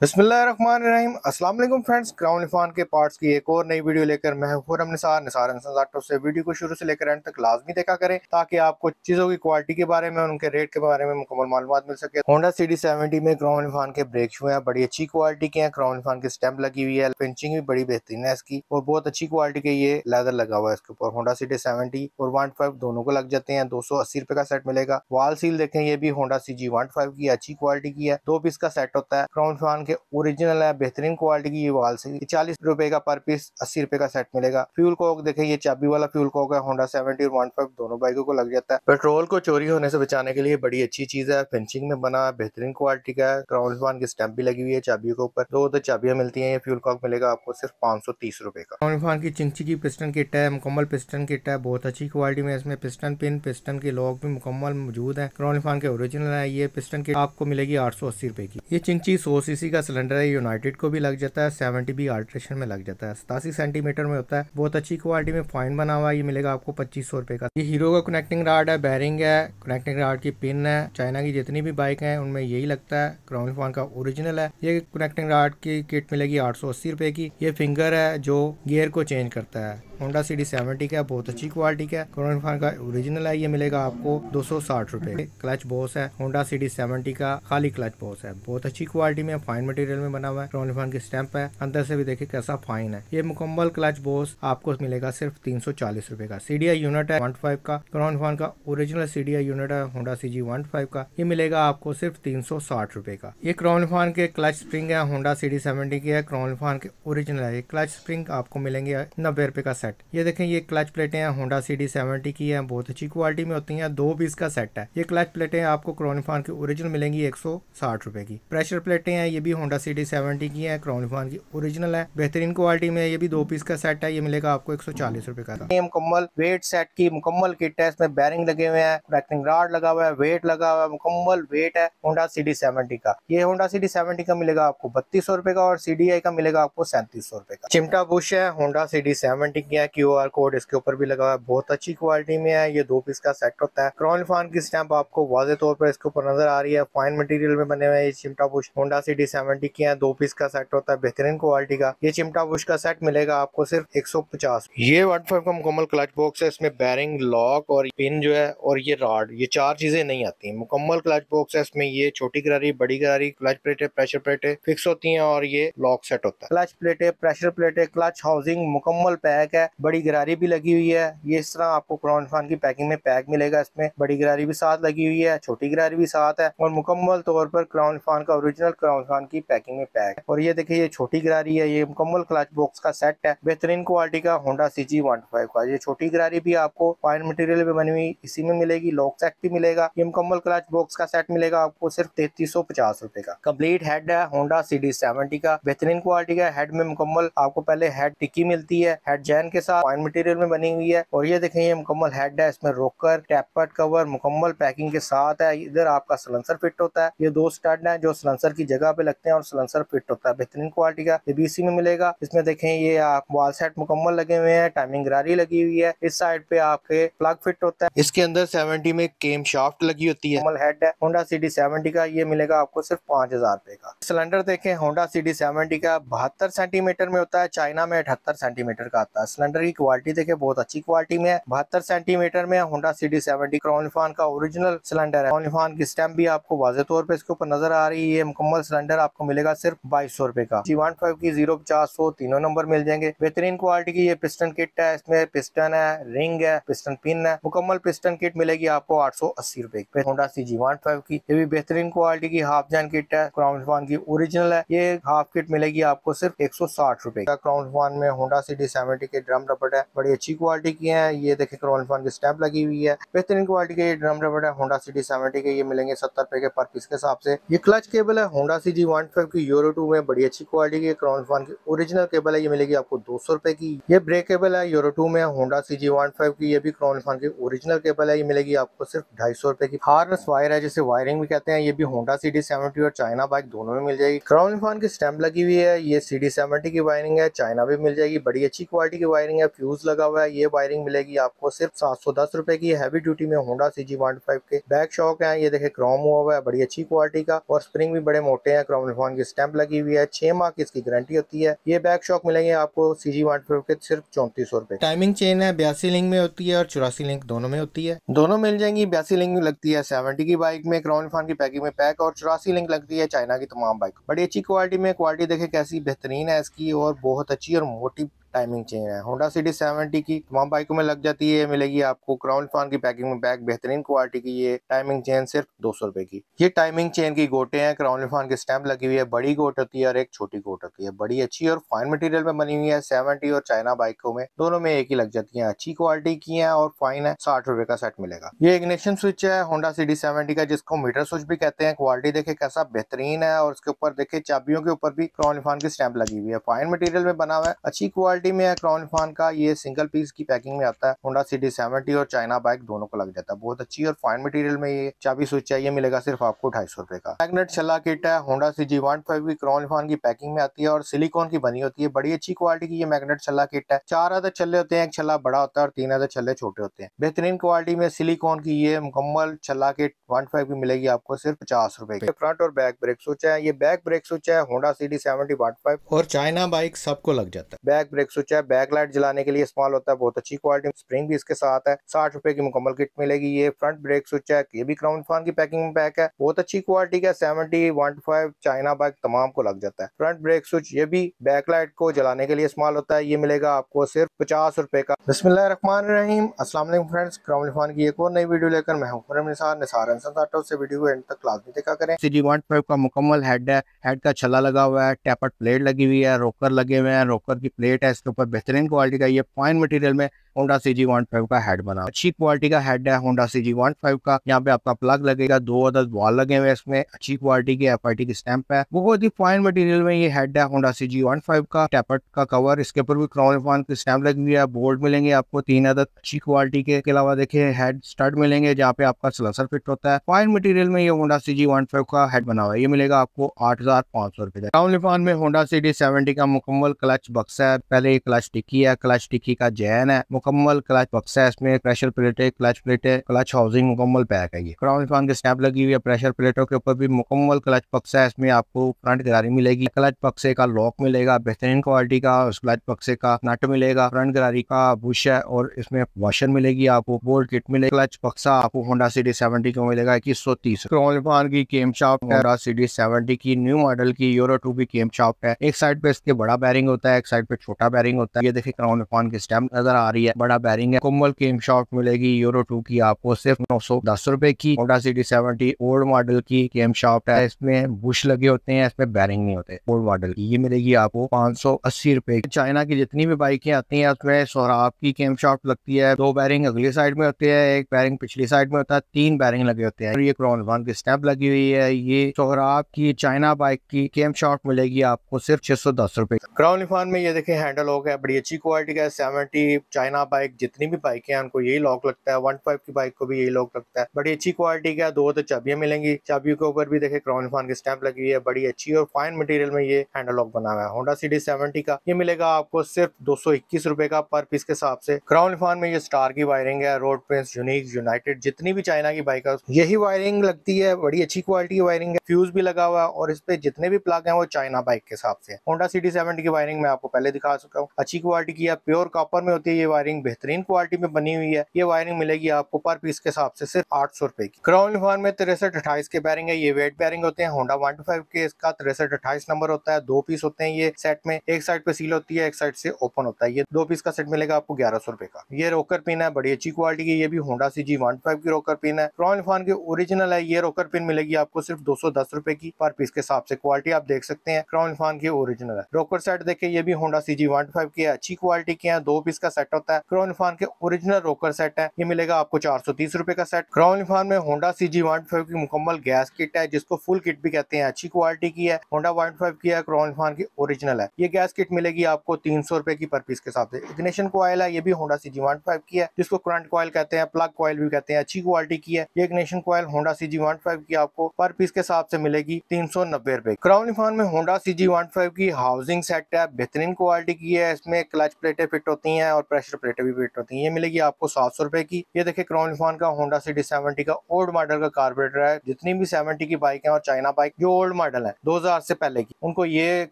बिस्मिल्लाहिर्रहमानिर्रहीम अस्सलाम वालेकुम फ्रेंड्स। क्राउन इरफान के पार्ट्स की एक और नई वीडियो लेकर मैं हूं निसार ऑटो से। वीडियो को शुरू से लेकर एंड तक लाजमी देखा करें ताकि आपको चीज़ों की क्वालिटी के बारे में और उनके रेट के बारे में मुकम्मल मालूमात मिल सके। होंडा CD70 में क्राउन इरफान के ब्रेक शू हैं, बड़ी अच्छी क्वालिटी के हैं। क्राउन इरफान की स्टैंप लगी हुई है, पिंचिंग भी बड़ी बेहतरीन है इसकी और बहुत अच्छी क्वालिटी के ये लेदर लगा हुआ है इसके ऊपर। होंडा CD70 और 1.5 दोनों को लग जाते हैं। 280 रुपए का सेट मिलेगा। वाल सील देखें, ये भी होंडा CG15 की अच्छी क्वालिटी की है। 2 पीस का सेट होता है। क्राउन इरफान के ओरिजिनल है, बेहतरीन क्वालिटी की ये वाल से 40 रुपए का पर पीस 80 रुपए का सेट मिलेगा। फ्यूल कॉक देखें, ये चाबी वाला फ्यूल कॉक है। होंडा 70 और 15 दोनों बाइकों को लग जाता है। पेट्रोल को चोरी होने से बचाने के लिए बड़ी अच्छी चीज है। फिनिशिंग में बना है, बेहतरीन क्वालिटी का है। क्राउन इरफान की स्टैंप भी लगी हुई है चाबियों के ऊपर। दो चाबियां मिलती हैं। ये फ्यूल कॉक मिलेगा आपको सिर्फ 530 रुपए का। क्राउन इरफान की चिंची की पिस्टन किट है, मुकम्मल पिस्टन किट है, बहुत अच्छी क्वालिटी में। इसमें पिस्टन पिन, पिस्टन के लॉक भी मुकम्मल मौजूद है। क्राउन इरफान के ओरिजिनल है। ये पिस्टन किट आपको मिलेगी 880 रुपए की। ये चिंची 100 सीसी का सिलेंडर है। यूनाइटेड को भी लग जाता है, 70 भी अल्ट्रेशन में लग जाता है। 87 सेंटीमीटर में होता है, बहुत अच्छी क्वालिटी में फाइन बना हुआ है। ये मिलेगा आपको 2500 रुपए का। ये हीरो का कनेक्टिंग राड है, बैरिंग है, कनेक्टिंग राड की पिन है। चाइना की जितनी भी बाइक है उनमें यही लगता है। क्राउन इरफान का ओरिजिनल है। ये कनेक्टिंग राड की किट मिलेगी 880 रुपए की। ये फिंगर है जो गियर को चेंज करता है। होंडा CD70 का बहुत अच्छी क्वालिटी का है। क्राउन इरफान का ओरिजिनल है। ये मिलेगा आपको 260 रुपए। क्लच बॉस है, होंडा CD70 का खाली क्लच बॉस है, बहुत अच्छी क्वालिटी में, फाइन मटेरियल में बना हुआ है। क्राउन इरफान की स्टैंप है, अंदर से भी देखिए कैसा फाइन है। ये मुकम्मल क्लच बॉस आपको मिलेगा सिर्फ 340 रुपए का। CDI यूनिट है 15 का। क्राउन इरफान का ओरिजिनल CDI यूनिट है होंडा CG15 का। ये मिलेगा आपको सिर्फ 360 रुपए का। ये क्राउन इरफान के क्लच स्प्रिंग है, होंडा CD70 की है। क्राउन इरफान के ओरिजिनल है। ये क्लच स्प्रिंग आपको मिलेंगे 90 रुपए का सेट। ये देखें, ये क्लच प्लेटें हैं, होंडा CD70 की है, बहुत अच्छी क्वालिटी में होती हैं। 2 पीस का सेट है। ये क्लच प्लेटें आपको क्राउन इरफान की ओरिजिनल मिलेंगी 160 रुपए की। प्रेशर प्लेटें हैं, ये भी होंडा CD70 की है, क्राउन इरफान की ओरिजिनल है, बेहतरीन क्वालिटी में। ये भी 2 पीस का सेट है। ये मिलेगा आपको 140 रुपए का। ये मुकम्मल वेट सेट की मुकम्मल किट है। इसमें बैरिंग लगे हुए हैं, कनेक्टिंग रॉड लगा हुआ है, वेट लगा हुआ है, मुकम्मल वेट है होंडा CD70 का। ये होंडा CD70 का मिलेगा आपको 3200 रुपए का और CDI का मिलेगा आपको 3700 रुपए का। चिमटा बुश है, होंडा CD70 की है। QR कोड इसके ऊपर भी लगा हुआ है, बहुत अच्छी क्वालिटी में है। ये 2 पीस का सेट होता है। क्राउन इरफान की स्टैंप आपको वाज़े तौर पर इसके ऊपर नजर आ रही है। फाइन मटेरियल में बने हुए ये चिमटा बुश होंडा CD70 की है। 2 पीस का सेट होता है, बेहतरीन क्वालिटी का। ये चिमटा बुश का सेट मिलेगा आपको सिर्फ 150। ये 15 का मुकम्मल क्लच बॉक्स है। इसमें बैरिंग, लॉक और पिन जो है और ये रॉड, ये 4 चीजें नहीं आती। मुकम्मल क्लच बॉक्स है। इसमें ये छोटी गरारी, बड़ी गरारी, क्लच प्लेटें, प्रेशर प्लेटें फिक्स होती हैं और ये लॉक सेट होता है। क्लच प्लेटें, प्रेशर प्लेटें, क्लच हाउसिंग मुकम्मल पैक है। बड़ी गरारी भी लगी हुई है। ये इस तरह आपको क्राउन इरफान की पैकिंग में पैक मिलेगा। इसमें बड़ी गरारी भी साथ लगी हुई है, छोटी गरारी भी साथ है और मुकम्मल तौर पर क्राउन इरफान का ओरिजिनल क्राउन इरफान की पैकिंग में पैक है। और ये देखिए, ये छोटी गरारी है। ये मुकम्मल क्लच बॉक्स का सेट है, बेहतरीन क्वालिटी का होंडा CG15 का। ये छोटी गरारी भी आपको फाइन मटेरियल में बनी हुई इसी में मिलेगी। लॉक सेट भी मिलेगा। ये मुकम्मल क्लच बॉक्स का सेट मिलेगा आपको सिर्फ 3350 रुपए का। कंप्लीट हेड है होंडा CD70 का, बेहतरीन क्वालिटी का। हेड में मुकम्मल आपको पहले हेड टिक्की मिलती है, हेड जैन के साथ फाइन मटेरियल में बनी हुई है। और ये देखें, ये मुकम्मल हेड है। इसमें रोकर, टैपर्ड कवर मुकम्मल पैकिंग के साथ है। इधर आपका सलेंसर फिट होता है। ये 2 स्टड हैं जो सलेंसर की जगह पे लगते हैं और सलेंसर फिट होता है, बेहतरीन क्वालिटी का। ये BC में मिलेगा। इसमें देखें, ये आप वॉल सेट मुकम्मल लगे हुए हैं, टाइमिंग गरारी लगी हुई है। इस साइड पे आपके प्लग फिट होता है। इसके अंदर 70 में केम शाफ्ट लगी होती है। मुकम्मल हेड है होंडा CD70 का। ये मिलेगा आपको सिर्फ 5000 रुपए का। सिलेंडर देखें, होंडा CD70 का 72 सेंटीमीटर में होता है, चाइना में 78 सेंटीमीटर का आता है। सिलेंडर की क्वालिटी देखें, बहुत अच्छी क्वालिटी में है। 72 सेंटीमीटर में होंडा CD70 क्राउन इरफान का ओरिजिनल सिलेंडर है। क्राउन इरफान की स्टैंप भी आपको वाज़े तौर पे इसके ऊपर नजर आ रही है। मुकम्मल सिलेंडर आपको मिलेगा सिर्फ 2200 रुपए का। G15 की 0, 50, 100 तीनों नंबर मिल जाएंगे। बेहतरीन क्वालिटी की ये पिस्टन किट है। इसमें पिस्टन है, रिंग है, पिस्टन पिन है। मुकम्मल पिस्टन किट मिलेगी आपको 880 रुपए की। होंडा CG15 की ये भी बेहतरीन क्वालिटी की हाफ जैन किट है। क्राउन इरफान की ओरिजिनल है। ये हाफ किट मिलेगी आपको सिर्फ 160 रुपए का। क्राउन इरफान में होंडा CD70 के ड्रम रबड़ है, बड़ी अच्छी क्वालिटी की है। ये देखिए, क्राउन इरफान की स्टैंप लगी हुई है, बेहतरीन क्वालिटी के ड्रम रबड़ है होंडा CD70 के। ये मिलेंगे 70 रुपए के पर पीस के हिसाब से। ये क्लच केबल है होंडा CG15 की यूरो 2 में, बड़ी अच्छी क्वालिटी की। क्राउन इरफान की ओरिजिनल केबल है, ये मिलेगी आपको 200 रुपए की। ये ब्रेक केबल है यूरो 2 में होंडा CG15 की। ये भी क्राउन इरफान की ओरिजिनल केबल है, ये मिलेगी आपको सिर्फ 250 रुपए की। हार्नेस वायर है, जिसे वायरिंग भी कहते हैं, ये भी होंडा CD70 और चाइना बाइक दोनों में मिल जाएगी। क्राउन इरफान की स्टैंप लगी हुई है। ये CD70 की वायरिंग है, चाइना भी मिल जाएगी, बड़ी अच्छी क्वालिटी की वायरिंग वायरिंग है, फ्यूज लगा हुआ है। ये वायरिंग मिलेगी आपको सिर्फ 710 रुपए की। हैवी ड्यूटी में होंडा CG125 के बैक शॉक है, ये देखे क्रोम हुआ हुआ है, बड़ी अच्छी क्वालिटी का, और स्प्रिंग भी बड़े मोटे हैं। क्रोमोफोन की स्टैंप लगी हुई है, 6 माह की इसकी गारंटी होती है। ये बैक शॉक मिलेंगे आपको CG125 के सिर्फ 3400 रुपए। टाइमिंग चेन है, 82 लिंक में होती है और 84 लिंक दोनों में होती है। दोनों मिल जाएंगी। 82 लिंक लगती है 70 की बाइक में क्रोमोफोन की पैकिंग में पैक, और 84 लिंक लगती है चाइना की तमाम बाइक। बड़ी अच्छी क्वालिटी में, क्वालिटी देखे कैसी बेहतरीन है इसकी, और बहुत अच्छी और मोटी टाइमिंग चेन है। होंडा CD70 की तमाम बाइकों में लग जाती है। मिलेगी आपको क्रोमोफोन की पैकिंग में बैग, बेहतरीन क्वालिटी की। ये टाइमिंग चेन सिर्फ 200 रुपए की। ये टाइमिंग चेन की गोटे हैं, क्रोमोफोन की स्टैंप लगी हुई है। बड़ी गोट होती है और एक छोटी गोट होती है। बड़ी अच्छी और फाइन मटेरियल में बनी हुई है। 70 और चाइना बाइकों में दोनों में एक ही लग जाती है। अच्छी क्वालिटी की है और फाइन है। 60 रुपए का सेट मिलेगा। ये इग्निशन स्विच है होंडा CD70 का, जिसको मीटर स्विच भी कहते हैं। क्वालिटी देखे कैसा बेहतरीन है, और उसके ऊपर देखे चाबियों के ऊपर भी क्रोमोफोन की स्टैंप लगी हुई है। फाइन मटेरियल में बना हुआ है, अच्छी क्वालिटी में है। क्रोमोफोन का ये सिंगल पीस की पैकिंग में आता है। होंडा CD70 और चाइना बाइक दोनों को लग जाता है। बहुत अच्छी और फाइन मटेरियल में ये चाबी स्विच है। ये मिलेगा सिर्फ आपको 250 रुपए का। मैग्नेट छल्ला किट है, होंडा CG125 की क्रोमोफोन की पैकिंग में आती है और सिलिकॉन की बनी होती है। बड़ी अच्छी क्वालिटी की ये मैग्नेट छल्ला किट है। 4 अदद छल्ले होते हैं, एक छल्ला बड़ा होता है और 3 अदद छल्ले छोटे होते हैं। बेहतरीन क्वालिटी में सिलिकॉन की ये मुकम्मल छल्ला किट 15 की मिलेगी आपको सिर्फ 50 रुपए की। फ्रंट और बैक ब्रेक स्विच है, ये बैक ब्रेक स्विच है होंडा CD70 15 और चाइना बाइक सबको लग जाता है। बैक ब्रेक स्विच है, बैक लाइट जलाने के लिए इस्तेमाल होता है। बहुत अच्छी क्वालिटी, स्प्रिंग भी इसके साथ है। 60 रुपए की मुकम्मल किट मिलेगी। ये फ्रंट ब्रेक स्विच है, ये भी क्रोमोफोन की पैकिंग में पैक है। बहुत अच्छी क्वालिटी का 70 15 चाइना बाइक तमाम को लग जाता है। फ्रंट ब्रेक स्विच ये भी बैक लाइट को जलाने के लिए इस्तेमाल होता है। ये मिलेगा आपको सिर्फ 50 रुपए का। बिस्मिल्लाहिर्रहमानिर्रहीम, अस्सलाम वालेकुम फ्रेंड्स, क्रोमोफोन की एक और नई वीडियो लेकर मैं हूं फरम निसार से वीडियो को एंड तक लाजमी देखा करें। CG125 का मुकम्मल हेड है, हेड का छल्ला लगा हुआ है, टेपर्ड प्लेट लगी हुई है, रोकर लगे हुए हैं, रोकर की प्लेट है इसके ऊपर। बेहतरीन क्वालिटी का ये फाइन मटेरियल में होंडा CG125 का हेड बना, अच्छी क्वालिटी का हेड है होंडा CG125 का। यहाँ पे आपका प्लग लगेगा, 2 अदद वॉल लगे हुए हैं इसमें। अच्छी क्वालिटी की FIT की स्टैंप है। बहुत ही फाइन मटेरियल में ये हेड है होंडा CG125 का। टेपर्ड का कवर, इसके ऊपर भी क्रोमोफोन की स्टैंप लगी हुई है। बोल्ट मिलेंगे आपको 3 अदद अच्छी क्वालिटी के अलावा देखिए हेड स्टड मिलेंगे जहाँ पे आपका सलेंसर फिट होता है। फाइन मटेरियल में ये होंडा CG125 का हेड बना हुआ है। ये मिलेगा आपको 8500 रुपए का। क्रोमोफोन में होंडा CD70 का मुकम्मल क्लच बक्सा है। पहले ये क्लच टिक्की है, क्लच टिक्की का जैन है, मुकम्मल क्लच बक्सा है। इसमें प्रेशर प्लेट है, क्लच प्लेट है, क्लच हाउसिंग मुकम्मल पैक है। ये क्रोमोफोन के स्टैंप लगी हुई है। प्रेशर प्लेटों के ऊपर भी मुकम्मल क्लच बक्सा है। इसमें आपको फ्रंट गरारी मिलेगी, क्लच बक्से का लॉक मिलेगा बेहतरीन क्वालिटी का, उस क्लच बक्से का नट मिलेगा, फ्रंट गरारी का बुश है, और इसमें वॉशर मिलेगी आपको, बोल्ट किट मिलेगी। क्लच बक्सा आपको होंडा CD70 को मिलेगा 2130। क्रोमोफोन की केम शाफ्ट है होंडा CD70 की न्यू मॉडल की यूरो 2 की केम शाफ्ट है। एक साइड पे इसके बड़ा बैरिंग होता है, एक साइड पे छोटा बैरिंग होता है। ये देखिए क्रोमोफोन की स्टैंप नजर आ रही है, बड़ा बैरिंग है। मुकम्मल केम शाफ्ट मिलेगी यूरो 2 की आपको सिर्फ 910 रुपए की। होंडा CD70 ओल्ड मॉडल की केम शाफ्ट है, इसमें बुश लगे होते हैं, इसमें बैरिंग नहीं होते। ओल्ड मॉडल की ये मिलेगी आपको 580 रुपए। चाइना की जितनी भी बाइकें आती हैं उसमें सोहराब की केम शाफ्ट लगती है। 2 बैरिंग अगली साइड में होते हैं, एक बैरिंग पिछली साइड में होता है, 3 बैरिंग लगे होते हैं। और ये क्रोमोफोन की स्टैंप लगी हुई है। ये सोहराब की चाइना बाइक की केम शाफ्ट मिलेगी आपको सिर्फ 610 रुपए। क्रोमोफोन में ये देखें हैंडल लॉक है, बड़ी अच्छी क्वालिटी का है। 70 चाइना बाइक जितनी भी बाइकें हैं उनको यही लॉक लगता है। 15 की बाइक को भी यही लॉक लगता है। बड़ी अच्छी क्वालिटी का 2 तो चाबियां मिलेंगी, चाबियों के ऊपर भी देखे क्रोमोफोन की स्टैंप लगी हुई है। बड़ी अच्छी और फाइन मटेरियल में ये हैंडल लॉक बना हुआ है। होंडा CD70 का ये मिलेगा आपको सिर्फ 221 रुपए का पर पीस के हिसाब से। क्रोमोफोन में ये स्टार की वायरिंग है, रोड प्रिंस, यूनिक, यूनाइटेड, जितनी भी चाइना की बाइक है यही वायरिंग लगती है। बड़ी अच्छी क्वालिटी की वायरिंग है, फ्यूज भी लगा हुआ है, और इस पे जितने भी प्लग हैं वो चाइना बाइक के हिसाब से। होंडा CD70 की वायरिंग मैं आपको पहले दिखा चुका हूँ, अच्छी क्वालिटी की है, प्योर कॉपर में होती है ये वायरिंग, बेहतरीन क्वालिटी में बनी हुई है। ये वायरिंग मिलेगी आपको पर पीस के हिसाब से सिर्फ 800 रुपए की। क्रोमोफोन में 6328 के बैरिंग है, ये वेट बैरिंग होते हैं। होंडा 125 के इसका 6328 नंबर होता है। 2 पीस होते हैं ये सेट में, एक साइड पे सील होती है, एक साइड से ओपन होता है। ये 2 पीस का सेट मिलेगा आपको 1100 रुपए का। ये रोकर पिन है, बड़ी अच्छी क्वालिटी की, ये भी होंडा CG125 की रोकर पिन है। क्रोमोफोन की ओरिजिनल है। ये रोकर पिन मिलेगी आपको सिर्फ 210 रुपए की पर पीस के हिसाब से। क्वालिटी आप देख सकते हैं, क्रोमोफोन की ओरिजिनल है। रोकर सेट देखिए, ये भी होंडा CG125 की है, अच्छी क्वालिटी के हैं। 2 पीस का सेट होता है। क्रोमोफोन के ओरिजिनल रोकर सेट है, ये मिलेगा आपको 430 रुपए का सेट। क्रोमोफोन में होंडा CG125 की मुकम्मल गैस किट है, जिसको फुल किट भी कहते हैं, अच्छी क्वालिटी की है। होंडा 125 की है, क्रोमोफोन की ओरिजिनल है। ये गैस किट मिलेगी आपको 300 रुपए की पर पीस के हिसाब से। इग्निशन कॉइल है, ये भी होंडा CG125 की है, जिसको करंट कॉइल कहते हैं, प्लग कॉइल भी कहते हैं, अच्छी क्वालिटी की है। ये इग्निशन कॉइल होंडा CG125 की आपको पर पीस के हिसाब से मिलेगी 390 रुपए। क्रोमोफोन में होंडा CG125 की हाउसिंग सेट है, बेहतरीन क्वालिटी की की है। इसमें क्लच प्लेटें फिट होती हैं और प्रेशर प्लेटें भी फिट होती हैं। ये मिलेगी आपको 700 रुपए की। ये देखिए क्राउन निफॉन का होंडा सिटी 70 का ओल्ड मॉडल का कार्बोरेटर है। जितनी भी 70 की बाइक है और चाइना बाइक जो ओल्ड मॉडल है 2000 से पहले की, उनको ये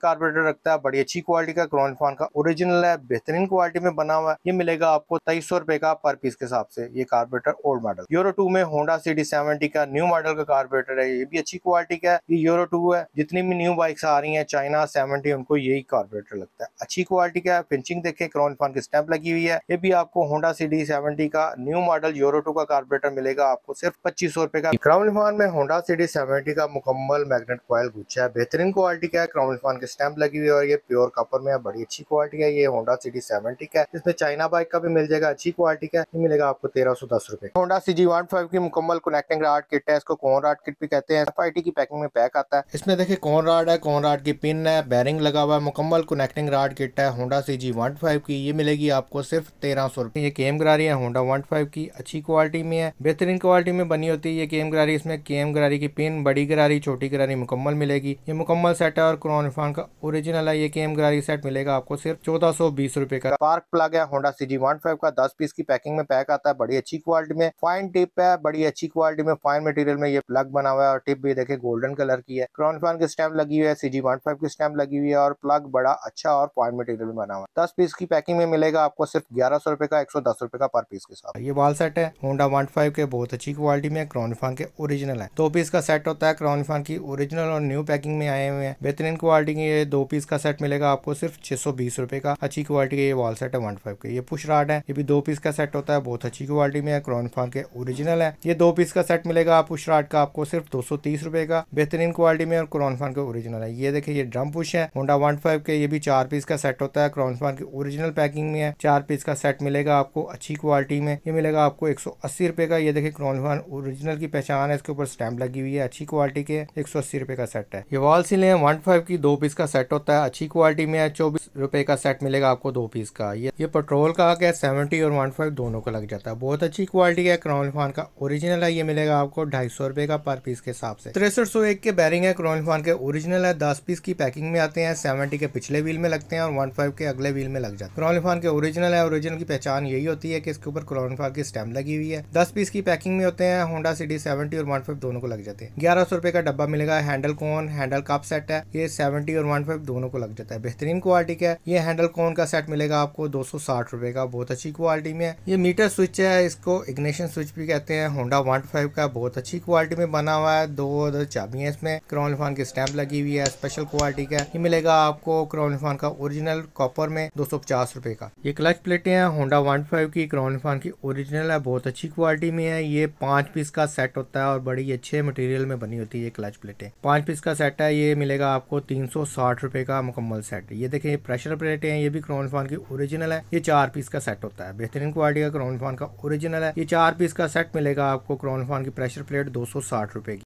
कार्बोरेटर रखता है। बड़ी अच्छी क्वालिटी का क्राउन निफॉन का ओरिजिनल है, बेहतरीन क्वालिटी में बना हुआ है। ये मिलेगा आपको 2300 रुपए का पर पीस के हिसाब से। ये कार्बोरेटर ओल्ड मॉडल यूरो 2 में होंडा सिटी 70 का न्यू मॉडल का कार्बोरेटर है। ये भी अच्छी क्वालिटी का है। ये यूरो 2 है। जितनी भी न्यू बाइक्स आ रही हैं चाइना 70 उनको यही कार्बोरेटर लगता है। अच्छी क्वालिटी का है। फिनिशिंग देखें, क्राउन निफॉन की स्टैंप लगी हुई है। ये भी आपको होंडा सिटी 70 का न्यू मॉडल यूरो 2 का कार्बोरेटर मिलेगा आपको सिर्फ 2500 रुपए का। क्राउन निफॉन में होंडा सिटी 70 का मुकम्मल मैग्नेट कॉइल गुच्छा है। बेहतरीन क्वालिटी का है। क्राउन निफॉन की स्टैंप लगी हुई है और ये प्योर कॉपर में है। बड़ी अच्छी क्वालिटी है। ये होंडा सिटी 70 का है। इसमें चाइना बाइक का भी मिल जाएगा, अच्छी क्वालिटी का। ये मिलेगा आपको 1310 रुपए। होंडा CG15 की मुकम्मल कनेक्टिंग रॉड किट है। इसको कोन रॉड किट भी कहते हैं। FIT की पैकिंग में पैक आता है। इसमें देखिए कोन रॉड है, कोन रॉड की पिन है, बैरिंग लगा हुआ है। मुकम्मल कनेक्टिंग रॉड किट है होंडा CG15 की। ये मिलेगी आपको सिर्फ 1300 रुपए। ये केम गरारी है होंडा 15 की, अच्छी क्वालिटी में है, बेहतरीन क्वालिटी में बनी होती है ये केम गरारी। इसमें केम गरारी की पिन, बड़ी गरारी, छोटी गरारी मुकम्मल मिलेगी। ये मुकम्मल सेट है और क्राउन निफॉन का ओरिजिनल है। ये केम गरारी सेट मिलेगा आपको सिर्फ 1420 रुपए का। स्पार्क प्लग है होंडा CG15 का, 10 पीस की पैकिंग में पैक आता है। बड़ी अच्छी क्वालिटी में। फाइन टिप है, बड़ी अच्छी क्वालिटी में फाइन मटेरियल में ये प्लग बना हुआ है और टिप भी देखिए गोल्डन कलर की है। क्राउन निफॉन की स्टैंप लगी हुई है, CG15 की स्टैंप लगी हुई है और प्लग बड़ा अच्छा और फाइन मटेरियल में बना हुआ है। 10 पीस की पैकिंग में मिलेगा आपको सिर्फ 1100 रुपए का, 110 रुपए का पर पीस के साथ। ये वॉल सेट है होंडा 15 के, बहुत अच्छी क्वालिटी में। क्राउन निफॉन के ओरिजिनल है। 2 पीस का सेट होता है। क्राउन निफॉन की ओरिजिनल और न्यू पैकिंग में आए हुए हैं। बेहतरीन क्वालिटी के ये 2 पीस का सेट मिलेगा आपको सिर्फ 620 रुपए का। अच्छी क्वालिटी के ये वॉल सेट है 15 के। ये पुश रॉड है, ये भी 2 पीस का सेट होता है, बहुत अच्छी क्वालिटी में है। क्राउन निफॉन के ओरिजिनल है। ये 2 पीस का सेट मिलेगा पुश रॉड का आपको सिर्फ 230 रुपए का, बेहतरीन क्वालिटी में और क्राउन निफॉन के ओरिजिनल है। ये देखिए ये ड्रम पुश है होंडा 15 के। ये भी 4 पीस का सेट होता है, क्राउन निफॉन की ओरिजिनल पैकिंग में है। 4 पीस का सेट मिलेगा आपको अच्छी क्वालिटी में। ये मिलेगा आपको 180 रुपए का। ये देखिए क्राउन निफॉन ओरिजिनल की पहचान है, इसके ऊपर स्टैंप लगी हुई है, अच्छी क्वालिटी के। 180 रुपए का सेट है। ये वॉल सीलिंग है 15 की, 2 पीस का सेट होता है, अच्छी क्वालिटी में है। 24 रुपए का सेट मिलेगा आपको 2 पीस का। ये पेट्रोल का आगे 70 और 15 दोनों को लग जाता है, बहुत अच्छी क्वालिटी का। क्राउन निफॉन का ओरिजिनल है। ये मिलेगा आपको 250 रुपए का पर पीस के हिसाब से। 6301 के बैरिंग है, क्राउन निफॉन के ओरिजिनल है। 10 पीस की पैकिंग में आते हैं। 70 के पिछले व्हील में लगते हैं और 15 के अगले व्हील में लग जाते हैं। क्राउन निफॉन के ओरिजिनल है। ओरिजिनल की पहचान यही होती है कि इसके ऊपर क्राउन निफॉन की स्टैंप लगी हुई है। 10 पीस की पैकिंग में होते हैं। होंडा सिटी 70 और 15 दोनों को लग जाते हैं। 1100 रुपए का डब्बा मिलेगा। हैंडल कोन, हैंडल कप सेट है। ये 70 और 15 दोनों को लग जाता है, बेहतरीन क्वालिटी का। ये हैंडल कोन का सेट मिलेगा आपको 260 रुपए का, बहुत अच्छी क्वालिटी में। ये मीटर स्विच है, इसको इग्निशन स्विच भी कहते हैं। होंडा 15 का, बहुत अच्छी क्वालिटी में बना हुआ है। 2 चाबियां इसमें। क्राउन निफॉन की स्टैंप लगी हुई है, स्पेशल क्वालिटी का। ये मिलेगा आपको क्राउन निफॉन का ओरिजिनल कॉपर में 250 रुपए का। ये क्लच प्लेटें हैं होंडा 15 की, क्राउन निफॉन की ओरिजिनल है, बहुत अच्छी क्वालिटी में है। ये 5 पीस का सेट होता है और बड़ी अच्छे मटेरियल में बनी होती है ये क्लच प्लेटें। 5 पीस का सेट है। ये मिलेगा आपको 360 रुपए का मुकम्मल सेट। ये देखिए ये प्रेशर प्लेटें हैं, ये भी क्राउन निफॉन की ओरिजिनल है। ये 4 पीस का सेट होता है, बेहतरीन क्वालिटी का क्राउन निफॉन का ओरिजिनल है। ये 4 पीस का सेट मिलेगा आपको क्राउन निफॉन की प्रेशर प्लेट 260 रुपए की।